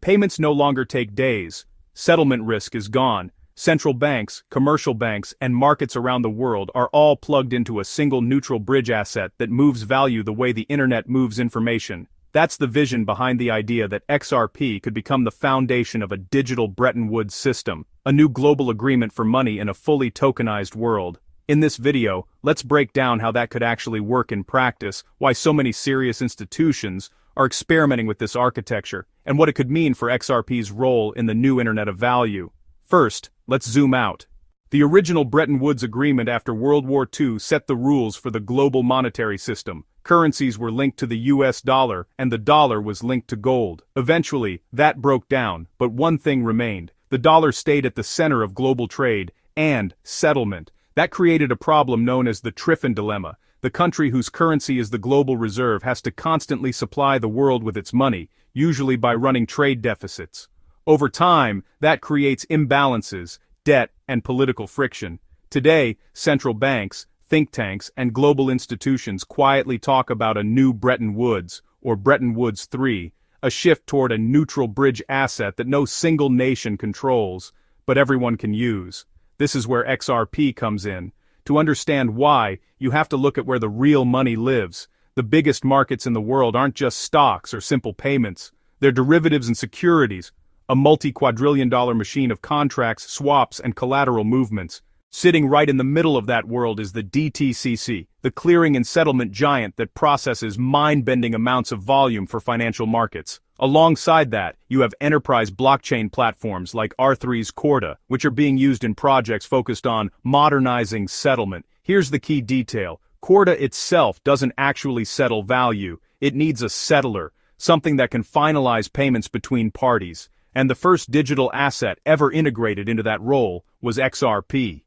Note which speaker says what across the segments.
Speaker 1: Payments no longer take days. Settlement risk is gone. Central banks, commercial banks, and markets around the world are all plugged into a single neutral bridge asset that moves value the way the internet moves information. That's the vision behind the idea that XRP could become the foundation of a digital Bretton Woods system, a new global agreement for money in a fully tokenized world. In this video, let's break down how that could actually work in practice, why so many serious institutions are experimenting with this architecture, and what it could mean for XRP's role in the new Internet of Value. First, let's zoom out. The original Bretton Woods Agreement after World War II set the rules for the global monetary system. Currencies were linked to the US dollar, and the dollar was linked to gold. Eventually, that broke down, but one thing remained. The dollar stayed at the center of global trade and settlement. That created a problem known as the Triffin dilemma. The country whose currency is the global reserve has to constantly supply the world with its money, usually by running trade deficits. Over time, that creates imbalances, debt, and political friction. Today, central banks, think tanks, and global institutions quietly talk about a new Bretton Woods, or Bretton Woods 3, a shift toward a neutral bridge asset that no single nation controls, but everyone can use. This is where XRP comes in. To understand why, you have to look at where the real money lives. The biggest markets in the world aren't just stocks or simple payments. They're derivatives and securities, a multi-quadrillion-dollar machine of contracts, swaps, and collateral movements. Sitting right in the middle of that world is the DTCC, the clearing and settlement giant that processes mind-bending amounts of volume for financial markets. Alongside that, you have enterprise blockchain platforms like R3's Corda, which are being used in projects focused on modernizing settlement. Here's the key detail. Corda itself doesn't actually settle value. It needs a settler, something that can finalize payments between parties. And the first digital asset ever integrated into that role was XRP.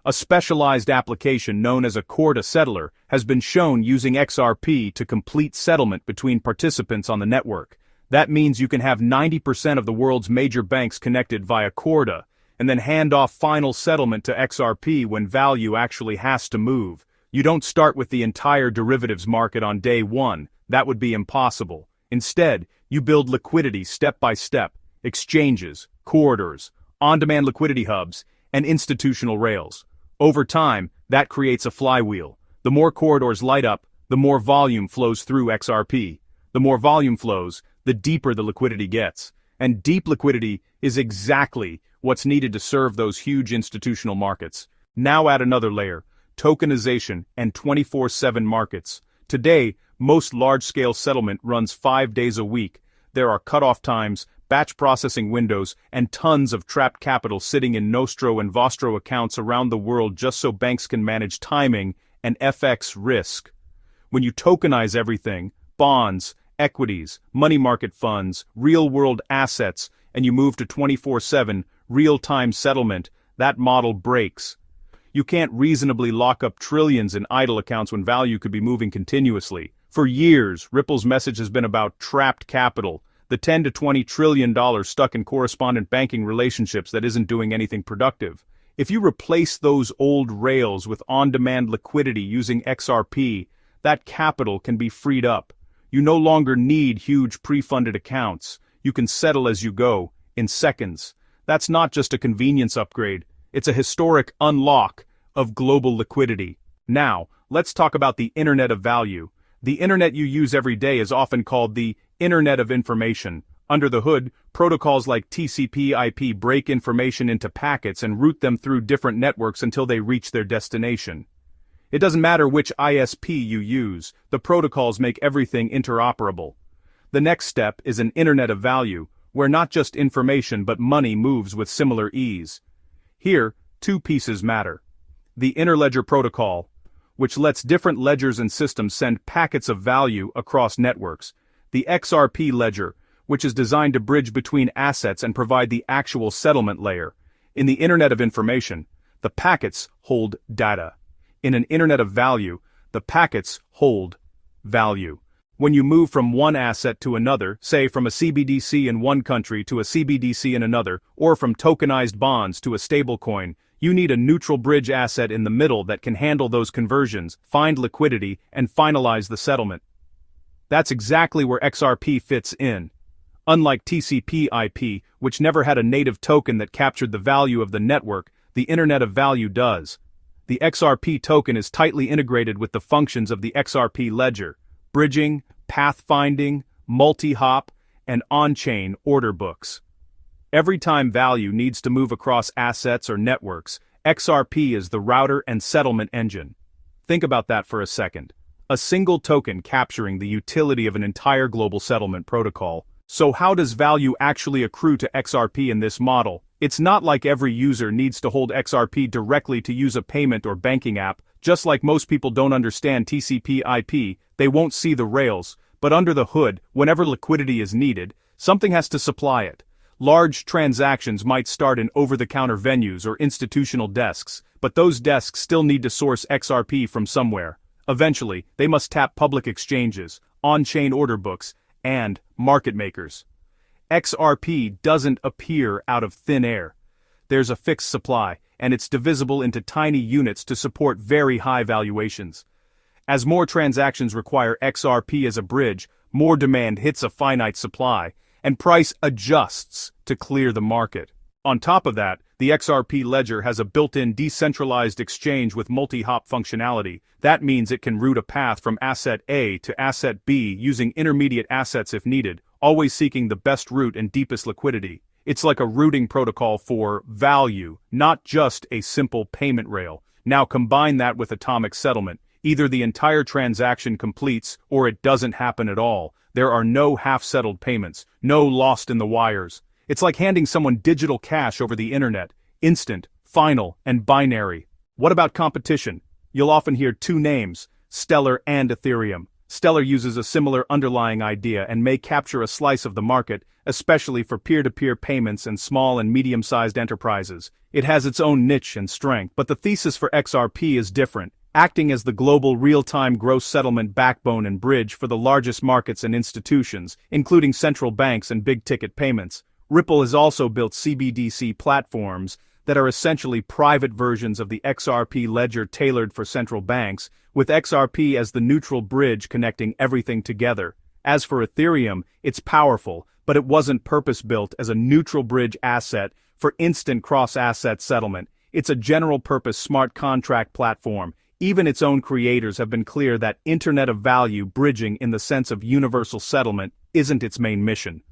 Speaker 1: A specialized application known as a Corda Settler has been shown using XRP to complete settlement between participants on the network. That means you can have 90% of the world's major banks connected via Corda, and then hand off final settlement to XRP when value actually has to move. You don't start with the entire derivatives market on day one. That would be impossible. Instead, you build liquidity step by step, exchanges, corridors, on-demand liquidity hubs, and institutional rails. Over time, that creates a flywheel. The more corridors light up, the more volume flows through XRP. The more volume flows, the deeper the liquidity gets. And deep liquidity is exactly what's needed to serve those huge institutional markets. Now add another layer, tokenization and 24/7 markets. Today, most large-scale settlement runs 5 days a week. There are cutoff times, batch processing windows, and tons of trapped capital sitting in Nostro and Vostro accounts around the world just so banks can manage timing and FX risk. When you tokenize everything, bonds, equities, money market funds, real-world assets, and you move to 24/7, real-time settlement, that model breaks. You can't reasonably lock up trillions in idle accounts when value could be moving continuously. For years, Ripple's message has been about trapped capital, the $10 to $20 trillion stuck in correspondent banking relationships that isn't doing anything productive. If you replace those old rails with on-demand liquidity using XRP, that capital can be freed up. You no longer need huge pre-funded accounts. You can settle as you go, in seconds. That's not just a convenience upgrade. It's a historic unlock of global liquidity. Now, let's talk about the Internet of Value. The Internet you use every day is often called the Internet of Information. Under the hood, protocols like TCP/IP break information into packets and route them through different networks until they reach their destination. It doesn't matter which ISP you use, the protocols make everything interoperable. The next step is an Internet of Value, where not just information but money moves with similar ease. Here, two pieces matter. The Interledger Protocol, which lets different ledgers and systems send packets of value across networks. The XRP Ledger, which is designed to bridge between assets and provide the actual settlement layer. In the Internet of Information, the packets hold data. In an Internet of Value, the packets hold value. When you move from one asset to another, say from a CBDC in one country to a CBDC in another, or from tokenized bonds to a stablecoin, you need a neutral bridge asset in the middle that can handle those conversions, find liquidity, and finalize the settlement. That's exactly where XRP fits in. Unlike TCP/IP, which never had a native token that captured the value of the network, the Internet of Value does. The XRP token is tightly integrated with the functions of the XRP Ledger: bridging, pathfinding, multi-hop, and on-chain order books. Every time value needs to move across assets or networks, XRP is the router and settlement engine. Think about that for a second. A single token capturing the utility of an entire global settlement protocol. So how does value actually accrue to XRP in this model? It's not like every user needs to hold XRP directly to use a payment or banking app. Just like most people don't understand TCP/IP, they won't see the rails, but under the hood, whenever liquidity is needed, something has to supply it. Large transactions might start in over-the-counter venues or institutional desks, but those desks still need to source XRP from somewhere. Eventually, they must tap public exchanges, on-chain order books, and market makers. XRP doesn't appear out of thin air. There's a fixed supply, and it's divisible into tiny units to support very high valuations. As more transactions require XRP as a bridge, more demand hits a finite supply, and price adjusts to clear the market. On top of that, the XRP Ledger has a built-in decentralized exchange with multi-hop functionality. That means it can route a path from asset A to asset B using intermediate assets if needed, always seeking the best route and deepest liquidity. It's like a routing protocol for value, not just a simple payment rail. Now combine that with atomic settlement. Either the entire transaction completes or it doesn't happen at all. There are no half-settled payments, no lost in the wires. It's like handing someone digital cash over the internet, instant, final, and binary. What about competition? You'll often hear two names, Stellar and Ethereum. Stellar uses a similar underlying idea and may capture a slice of the market, especially for peer-to-peer payments and small and medium-sized enterprises. It has its own niche and strength, but the thesis for XRP is different, acting as the global real-time gross settlement backbone and bridge for the largest markets and institutions, including central banks and big-ticket payments. Ripple has also built CBDC platforms that are essentially private versions of the XRP Ledger tailored for central banks, with XRP as the neutral bridge connecting everything together. As for Ethereum, it's powerful, but it wasn't purpose-built as a neutral bridge asset for instant cross-asset settlement. It's a general-purpose smart contract platform. Even its own creators have been clear that Internet of Value bridging in the sense of universal settlement isn't its main mission.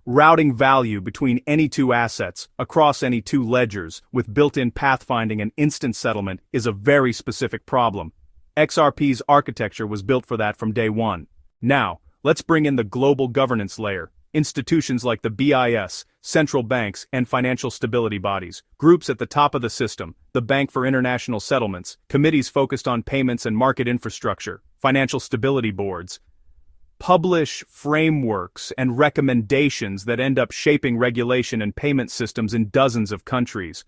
Speaker 1: Routing value between any two assets, across any two ledgers, with built-in pathfinding and instant settlement is a very specific problem. XRP's architecture was built for that from day one. Now, let's bring in the global governance layer. Institutions like the BIS, central banks, and financial stability bodies, groups at the top of the system, the Bank for International Settlements, committees focused on payments and market infrastructure, financial stability boards, publish frameworks and recommendations that end up shaping regulation and payment systems in dozens of countries.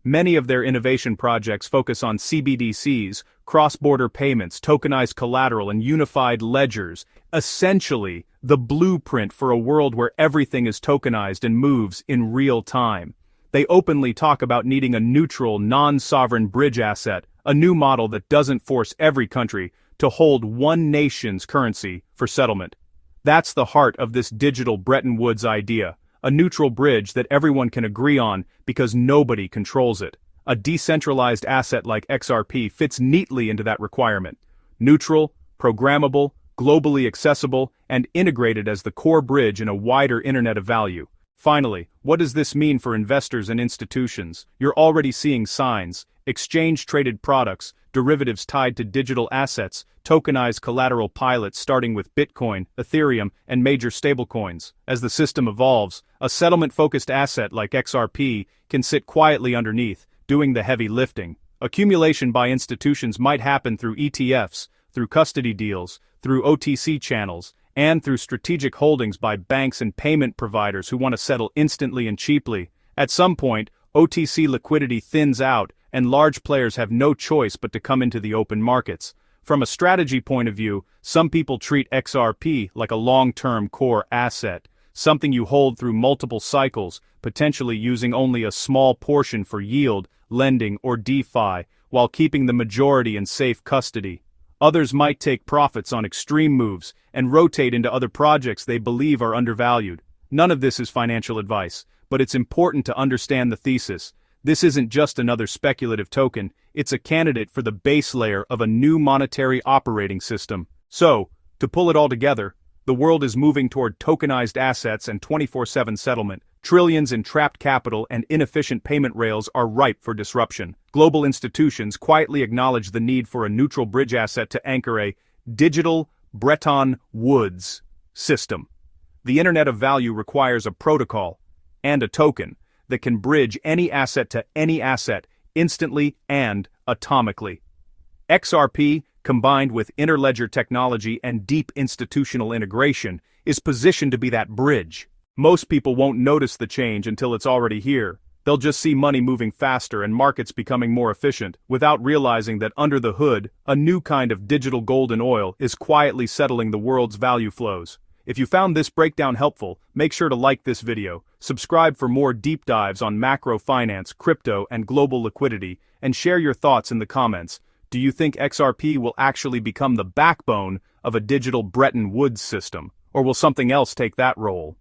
Speaker 1: Many of their innovation projects focus on CBDCs, cross-border payments, tokenized collateral, and unified ledgers, essentially the blueprint for a world where everything is tokenized and moves in real time. They openly talk about needing a neutral, non-sovereign bridge asset, a new model that doesn't force every country to hold one nation's currency for settlement. That's the heart of this digital Bretton Woods idea, a neutral bridge that everyone can agree on because nobody controls it. A decentralized asset like XRP fits neatly into that requirement. Neutral, programmable, globally accessible, and integrated as the core bridge in a wider Internet of Value. Finally, what does this mean for investors and institutions? You're already seeing signs: exchange-traded products, derivatives tied to digital assets, tokenized collateral pilots starting with Bitcoin, Ethereum, and major stablecoins. As the system evolves, a settlement-focused asset like XRP can sit quietly underneath, doing the heavy lifting. Accumulation by institutions might happen through ETFs, through custody deals, through OTC channels, and through strategic holdings by banks and payment providers who want to settle instantly and cheaply. At some point, OTC liquidity thins out, and large players have no choice but to come into the open markets. From a strategy point of view, some people treat XRP like a long-term core asset, something you hold through multiple cycles, potentially using only a small portion for yield, lending, or DeFi, while keeping the majority in safe custody. Others might take profits on extreme moves and rotate into other projects they believe are undervalued. None of this is financial advice, but it's important to understand the thesis. This isn't just another speculative token, it's a candidate for the base layer of a new monetary operating system. So, to pull it all together, the world is moving toward tokenized assets and 24/7 settlement. Trillions in trapped capital and inefficient payment rails are ripe for disruption. Global institutions quietly acknowledge the need for a neutral bridge asset to anchor a digital Bretton Woods system. The Internet of Value requires a protocol and a token that can bridge any asset to any asset instantly and atomically. XRP, combined with Interledger technology and deep institutional integration, is positioned to be that bridge. Most people won't notice the change until it's already here. They'll just see money moving faster and markets becoming more efficient, without realizing that under the hood, a new kind of digital golden oil is quietly settling the world's value flows. If you found this breakdown helpful, make sure to like this video, subscribe for more deep dives on macro finance, crypto, and global liquidity, and share your thoughts in the comments. Do you think XRP will actually become the backbone of a digital Bretton Woods system, or will something else take that role?